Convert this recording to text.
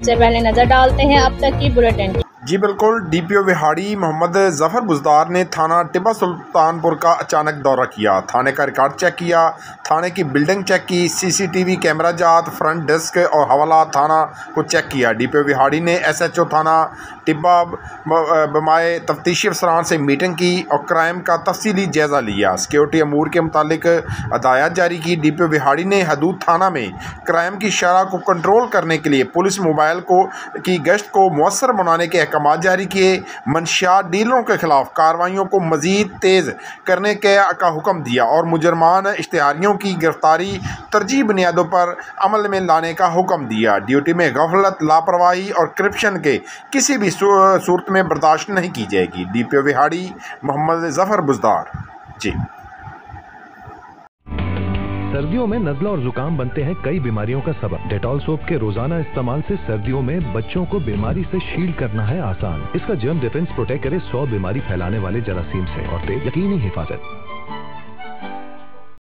सबसे पहले नजर डालते हैं अब तक की बुलेटिन। जी बिल्कुल। डीपीओ विहाड़ी मोहम्मद जफर बुजदार ने थाना टिब्बा सुल्तानपुर का अचानक दौरा किया। थाने का रिकॉर्ड चेक किया, थाने की बिल्डिंग चेक की, सीसीटीवी कैमरा जात, फ्रंट डेस्क और हवाला थाना को चेक किया। डीपीओ विहाड़ी ने एसएचओ थाना टिब्बा बमाए तफ्तीशी अफसरान से मीटिंग की और क्राइम का तफसीली जायज़ा लिया। सिक्योरिटी अमूर के मुतालिक हदायत जारी की। डीपीओ विहाड़ी ने हदूद थाना में क्राइम की शरह को कंट्रोल करने के लिए पुलिस मोबाइल की गश्त को मौसर बनाने के अहकाम जारी किए। मंशियात डीलरों के खिलाफ कार्रवाइयों को मजीद तेज़ करने का हुक्म दिया और मुजरमान इश्तिहारियों की गिरफ्तारी तरजीह बुनियादों पर अमल में लाने का हुक्म दिया। ड्यूटी में गफलत, लापरवाही और करप्शन के किसी भी सूरत में बर्दाश्त नहीं की जाएगी। डीपीओ विहाड़ी मोहम्मद जफर बुजदार। जी। सर्दियों में नज़ला और जुकाम बनते हैं कई बीमारियों का सबब। डेटॉल सोप के रोजाना इस्तेमाल से सर्दियों में बच्चों को बीमारी से शील्ड करना है आसान। इसका जर्म डिफेंस प्रोटेक्ट करे 100 बीमारी फैलाने वाले जरासीम से और दे यकीनी हिफाजत।